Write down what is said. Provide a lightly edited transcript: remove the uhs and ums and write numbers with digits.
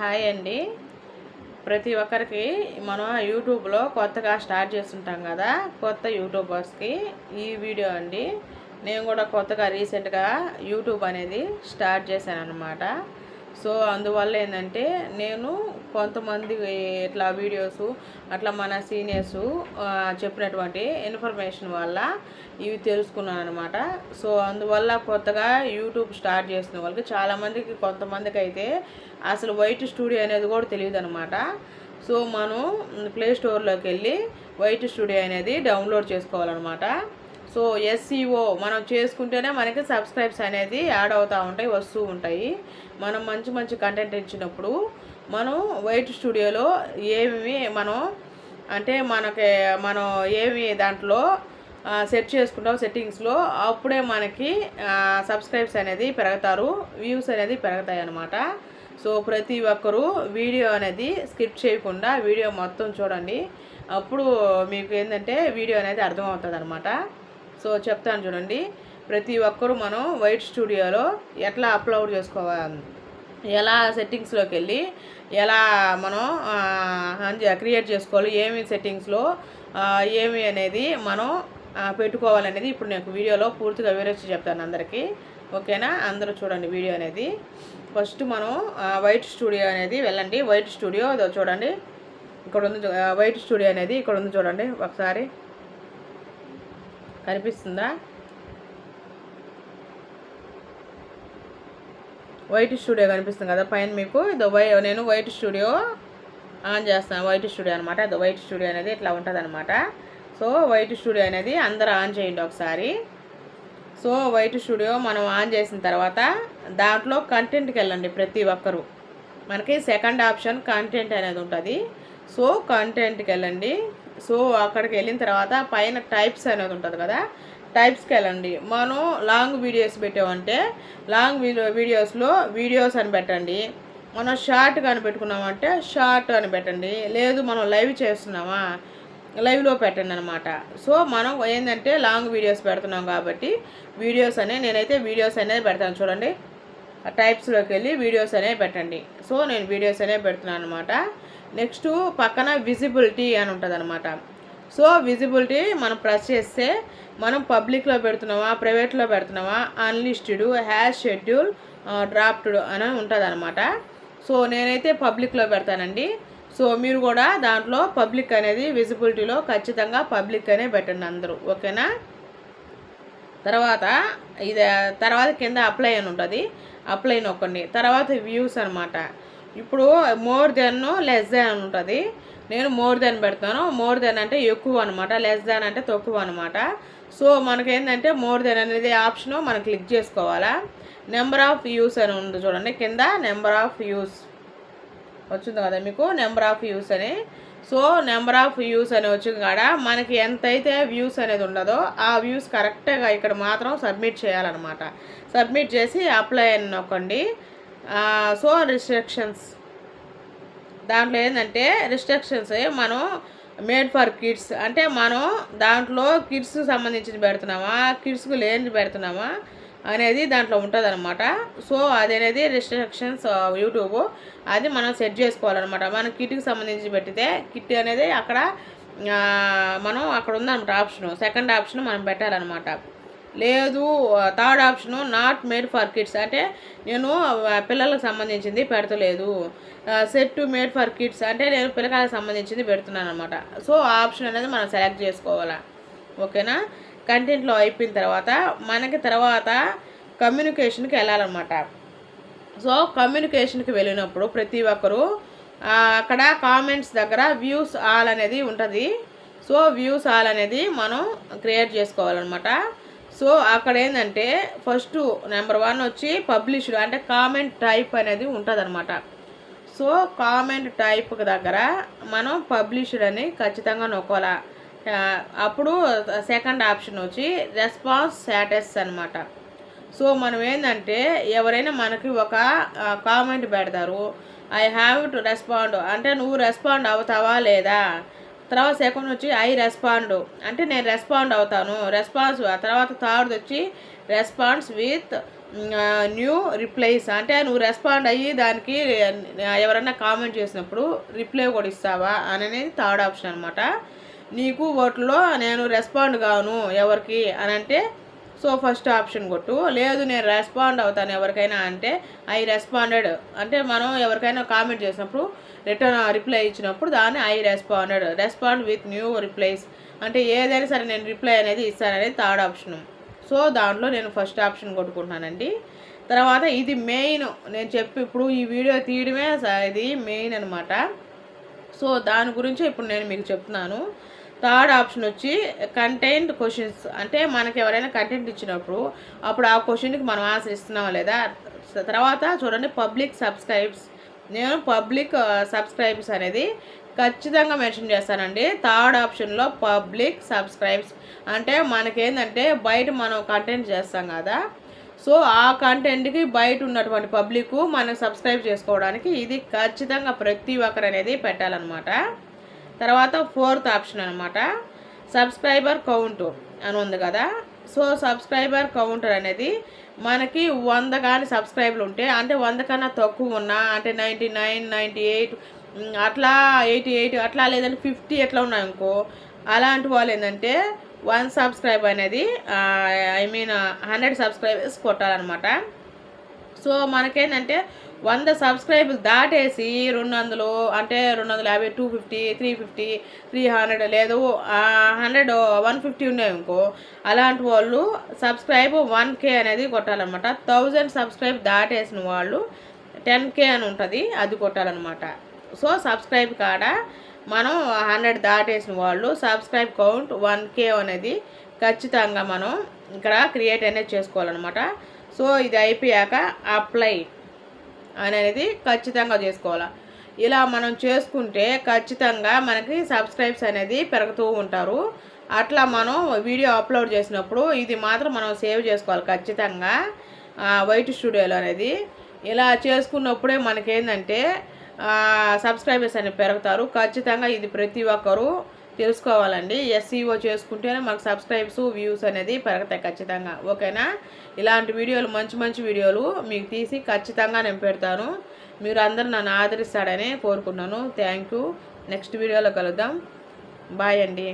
Hi అండి. ప్రతి ఒక్కరికి మనం యూట్యూబ్లో కొత్తగా స్టార్ట్ చేస్తుంటాం కదా, కొత్త యూట్యూబర్స్కి ఈ వీడియో అండి. నేను కూడా కొత్తగా రీసెంట్గా యూట్యూబ్ అనేది స్టార్ట్ చేశాను అనమాట. సో అందువల్ల ఏంటంటే నేను కొంతమంది ఇట్లా వీడియోస్ అట్లా మన సీనియర్స్ చెప్పినటువంటి ఇన్ఫర్మేషన్ వల్ల ఇవి తెలుసుకున్నాను అనమాట. సో అందువల్ల కొత్తగా యూట్యూబ్ స్టార్ట్ చేసిన వాళ్ళకి చాలామందికి, కొంతమందికి అయితే అసలు వైట్ స్టూడియో అనేది కూడా తెలియదు అనమాట. సో మనం ప్లే స్టోర్లోకి వెళ్ళి వైట్ స్టూడియో అనేది డౌన్లోడ్ చేసుకోవాలన్నమాట. సో ఎస్ఈఓ మనం చేసుకుంటేనే మనకి సబ్స్క్రైబ్స్ అనేది యాడ్ అవుతూ ఉంటాయి, వస్తూ ఉంటాయి. మనం మంచి మంచి కంటెంట్ ఇచ్చినప్పుడు మనం వైట్ స్టూడియోలో ఏమి మనం అంటే మనం ఏమి దాంట్లో సెట్ చేసుకుంటాం సెట్టింగ్స్లో, అప్పుడే మనకి సబ్స్క్రైబ్స్ అనేది పెరుగుతారు, వ్యూస్ అనేది పెరుగుతాయి అన్నమాట. సో ప్రతి ఒక్కరూ వీడియో అనేది స్కిప్ చేయకుండా వీడియో మొత్తం చూడండి. అప్పుడు మీకు ఏంటంటే వీడియో అనేది అర్థమవుతుంది అనమాట. సో చెప్తాను చూడండి. ప్రతి ఒక్కరూ మనం వైట్ స్టూడియోలో ఎట్లా అప్లోడ్ చేసుకోవాలి, ఎలా సెట్టింగ్స్లోకి వెళ్ళి ఎలా మనం క్రియేట్ చేసుకోవాలి, ఏమి సెట్టింగ్స్లో ఏమి అనేది మనం పెట్టుకోవాలనేది ఇప్పుడు నేను వీడియోలో పూర్తిగా వివరించి చెప్తాను అందరికీ. ఓకేనా? అందరూ చూడండి వీడియో అనేది. ఫస్ట్ మనం వైట్ స్టూడియో అనేది వెళ్ళండి. వైట్ స్టూడియో చూడండి, ఇక్కడ ఉంది. వైట్ స్టూడియో అనేది ఇక్కడ ఉంది చూడండి, ఒకసారి కనిపిస్తుందా? వైట్ స్టూడియో కనిపిస్తుంది కదా పైన మీకు. నేను వైట్ స్టూడియో ఆన్ చేస్తాను. వైట్ స్టూడియో అనమాట. అది వైట్ స్టూడియో అనేది ఇట్లా ఉంటుంది అనమాట. సో వైట్ స్టూడియో అనేది అందరూ ఆన్ చేయండి ఒకసారి. సో వైట్ స్టూడియో మనం ఆన్ చేసిన తర్వాత దాంట్లో కంటెంట్కి వెళ్ళండి ప్రతి ఒక్కరూ. మనకి సెకండ్ ఆప్షన్ కంటెంట్ అనేది ఉంటుంది. సో కంటెంట్కి వెళ్ళండి. సో అక్కడికి వెళ్ళిన తర్వాత పైన టైప్స్ అనేది ఉంటుంది కదా, టైప్స్కి వెళ్ళండి. మనం లాంగ్ వీడియోస్ పెట్టామంటే లాంగ్ వీడియోస్లో వీడియోస్ అని పెట్టండి. మనం షార్ట్ కానీ పెట్టుకున్నామంటే షార్ట్ అని పెట్టండి. లేదు మనం లైవ్ చేస్తున్నామా, లైవ్లో పెట్టండి అనమాట. సో మనం ఏంటంటే లాంగ్ వీడియోస్ పెడుతున్నాం కాబట్టి వీడియోస్ నేనైతే వీడియోస్ అనేది పెడతాను చూడండి. టైప్స్లోకి వెళ్ళి వీడియోస్ అనేవి పెట్టండి. సో నేను వీడియోస్ అనేవి పెడుతున్నాను అనమాట. నెక్స్ట్ పక్కన విజిబిలిటీ అని ఉంటుంది అనమాట. సో విజిబిలిటీ మనం ప్రెస్ చేస్తే మనం పబ్లిక్లో పెడుతున్నామా, ప్రైవేట్లో పెడుతున్నామా, అన్లిస్టెడ్, హ్యాష్ షెడ్యూల్, డ్రాఫ్టెడ్ అని ఉంటుంది అనమాట. సో నేనైతే పబ్లిక్లో పెడతానండి. సో మీరు కూడా దాంట్లో పబ్లిక్ అనేది విజిబిలిటీలో ఖచ్చితంగా పబ్లిక్ అనే పెట్టండి అందరూ. ఓకేనా? తర్వాత కింద అప్లై అని ఉంటుంది, అప్లై నొక్కండి. తర్వాత వ్యూస్ అనమాట. ఇప్పుడు మోర్ దెన్, లెస్ దెన్ అని ఉంటుంది. నేను మోర్ దెన్ పెడతాను. మోర్ దెన్ అంటే ఎక్కువ అనమాట, లెస్ దెన్ అంటే తక్కువ అనమాట. సో మనకేంటంటే మోర్ దెన్ అనేది ఆప్షను మనం క్లిక్ చేసుకోవాలా. నెంబర్ ఆఫ్ వ్యూస్ అని ఉంది చూడండి కింద. నెంబర్ ఆఫ్ వ్యూస్ వచ్చింది కదా మీకు, నెంబర్ ఆఫ్ వ్యూస్ అని. సో నెంబర్ ఆఫ్ వ్యూస్ అని వచ్చింది కాడ మనకి ఎంతైతే వ్యూస్ అనేది ఉండదో ఆ వ్యూస్ కరెక్ట్గా ఇక్కడ మాత్రం సబ్మిట్ చేయాలన్నమాట. సబ్మిట్ చేసి అప్లై అని నొక్కండి. సో రిస్ట్రిక్షన్స్ దాంట్లో ఏంటంటే రిస్ట్రిక్షన్స్ మనం మేడ్ ఫర్ కిడ్స్ అంటే మనం దాంట్లో కిడ్స్కి సంబంధించింది పెడుతున్నామా, కిడ్స్కి లేనిది పెడుతున్నామా అనేది దాంట్లో ఉంటుంది అనమాట. సో అది అనేది రిస్ట్రిక్షన్స్ యూట్యూబ్ అది మనం సెట్ చేసుకోవాలన్నమాట. మనం కిట్కి సంబంధించి పెట్టితే కిట్ అనేది అక్కడ మనం అక్కడ ఉందన్నమాట ఆప్షను. సెకండ్ ఆప్షన్ మనం పెట్టాలన్నమాట. లేదు third option not made for kids అంటే నేను పిల్లలకు సంబంధించింది పెడతలేదు. సెట్ మేడ్ ఫర్ కిడ్స్ అంటే నేను పిల్లకాయలకు సంబంధించింది పెడుతున్నాను అనమాట. సో ఆ ఆప్షన్ అనేది మనం సెలెక్ట్ చేసుకోవాలా. ఓకేనా? కంటెంట్లో అయిపోయిన తర్వాత మనకి కమ్యూనికేషన్కి వెళ్ళాలన్నమాట. సో కమ్యూనికేషన్కి వెళ్ళినప్పుడు ప్రతి ఒక్కరూ అక్కడ కామెంట్స్ దగ్గర వ్యూస్ ఆల్ అనేది ఉంటుంది. సో వ్యూస్ ఆల్ అనేది మనం క్రియేట్ చేసుకోవాలన్నమాట. సో అక్కడ ఏంటంటే ఫస్ట్ నెంబర్ 1 వచ్చి పబ్లిష్డ్ అంటే కామెంట్ టైప్ అనేది ఉంటుంది అనమాట. సో కామెంట్ టైప్ దగ్గర మనం పబ్లిష్డ్ అని ఖచ్చితంగా నొక్కాలా. అప్పుడు సెకండ్ ఆప్షన్ వచ్చి రెస్పాన్స్ స్టేటస్ అనమాట. సో మనం ఏంటంటే ఎవరైనా మనకి ఒక కామెంట్ పెడతారు, ఐ హ్యావ్ టు రెస్పాండ్ అంటే నువ్వు రెస్పాండ్ అవుతావా లేదా. తర్వాత సెకండ్ వచ్చి ఐ రెస్పాండ్ అంటే నేను రెస్పాండ్ అవుతాను, రెస్పాన్స్. తర్వాత థర్డ్ వచ్చి రెస్పాన్స్ విత్ న్యూ రిప్లైస్ అంటే నువ్వు రెస్పాండ్ అయ్యి దానికి ఎవరైనా కామెంట్ చేసినప్పుడు రిప్లై కూడా ఇస్తావా అనేది థర్డ్ ఆప్షన్ అనమాట. నీకు వాటిలో నేను రెస్పాండ్ కాను ఎవరికి అని అంటే సో ఫస్ట్ ఆప్షన్ కొట్టు. లేదు నేను రెస్పాండ్ అవుతాను ఎవరికైనా అంటే ఐ రెస్పాండెడ్ అంటే మనం ఎవరికైనా కామెంట్ చేసినప్పుడు రిటర్న్ రిప్లై ఇచ్చినప్పుడు దాన్ని I respond with new replies అంటే ఏదైనా సరే నేను రిప్లై అనేది ఇస్తాననేది థర్డ్ ఆప్షన్. సో దాంట్లో నేను ఫస్ట్ ఆప్షన్ కొట్టుకుంటున్నానండి. తర్వాత ఇది మెయిన్ నేను ఇప్పుడు ఈ వీడియో తీయడమే ఇది మెయిన్ అనమాట. సో దాని గురించి ఇప్పుడు నేను మీకు చెప్తున్నాను. థర్డ్ ఆప్షన్ వచ్చి కంటెంట్ క్వశ్చన్స్ అంటే మనకి ఎవరైనా కంటెంట్ ఇచ్చినప్పుడు అప్పుడు ఆ క్వశ్చన్కి మనం ఆన్సర్ ఇస్తున్నామా లేదా. తర్వాత చూడండి పబ్లిక్ సబ్స్క్రైబ్స్, నేను పబ్లిక్ సబ్స్క్రైబ్స్ అనేది ఖచ్చితంగా మెన్షన్ చేస్తానండి. థర్డ్ ఆప్షన్లో పబ్లిక్ సబ్స్క్రైబ్స్ అంటే మనకేంటంటే బయట మనం కంటెంట్ చేస్తాం కదా, సో ఆ కంటెంట్కి బయట ఉన్నటువంటి పబ్లిక్ మనకు సబ్స్క్రైబ్ చేసుకోవడానికి ఇది ఖచ్చితంగా ప్రతి ఒక్కరు అనేది పెట్టాలన్నమాట. తర్వాత ఫోర్త్ ఆప్షన్ అనమాట సబ్స్క్రైబర్ కౌంట్ అని ఉంది కదా. సో సబ్స్క్రైబర్ కౌంటర్ అనేది మనకి 100 కానీ సబ్స్క్రైబర్లు ఉంటే అంటే 100 కన్నా తక్కువ ఉన్నా అంటే 99, 98 అట్లా 88 అట్లా లేదంటే 50 ఎట్లా ఉన్నాయి అనుకో, అలాంటి వాళ్ళు ఏంటంటే 1 సబ్స్క్రైబ్ అనేది 100 సబ్స్క్రైబర్స్ కొట్టాలన్నమాట. సో మనకేంటంటే 100 సబ్స్క్రైబర్లు దాటేసి 200 అంటే 250, 250, 350, 300 లేదు 100, 150 ఉన్నాయి అనుకో, అలాంటి వాళ్ళు సబ్స్క్రైబ్ 1K అనేది కొట్టాలన్నమాట. 1000 సబ్స్క్రైబ్ దాటేసిన వాళ్ళు 10K అని ఉంటుంది, అది కొట్టాలన్నమాట. సో సబ్స్క్రైబ్ కాడ మనం 100 దాటేసిన వాళ్ళు సబ్స్క్రైబ్ కౌంట్ 1K అనేది ఖచ్చితంగా మనం ఇక్కడ క్రియేట్ అనేది చేసుకోవాలన్నమాట. సో ఇది అయిపోయాక అప్లై అనేది ఖచ్చితంగా చేసుకోవాలి. ఇలా మనం చేసుకుంటే ఖచ్చితంగా మనకి సబ్స్క్రైబ్స్ అనేది పెరుగుతూ ఉంటారు. అట్లా మనం వీడియో అప్లోడ్ చేసినప్పుడు ఇది మాత్రం మనం సేవ్ చేసుకోవాలి ఖచ్చితంగా వైట్ స్టూడియోలో అనేది. ఇలా చేసుకున్నప్పుడే మనకేంటంటే సబ్స్క్రైబర్స్ అనేవి పెరుగుతారు. ఖచ్చితంగా ఇది ప్రతి ఒక్కరూ తెలుసుకోవాలండి. SEO చేసుకుంటేనే మనకు సబ్స్క్రైబ్స్ వ్యూస్ అనేది పెరుగుతాయి ఖచ్చితంగా. ఓకేనా, ఇలాంటి వీడియోలు మంచి మంచి వీడియోలు మీకు తీసి ఖచ్చితంగా నేను పెడతాను. మీరు అందరూ నన్ను ఆదరిస్తాడని కోరుకున్నాను. Thank you. నెక్స్ట్ వీడియోలో కలుద్దాం. బాయ్ అండి.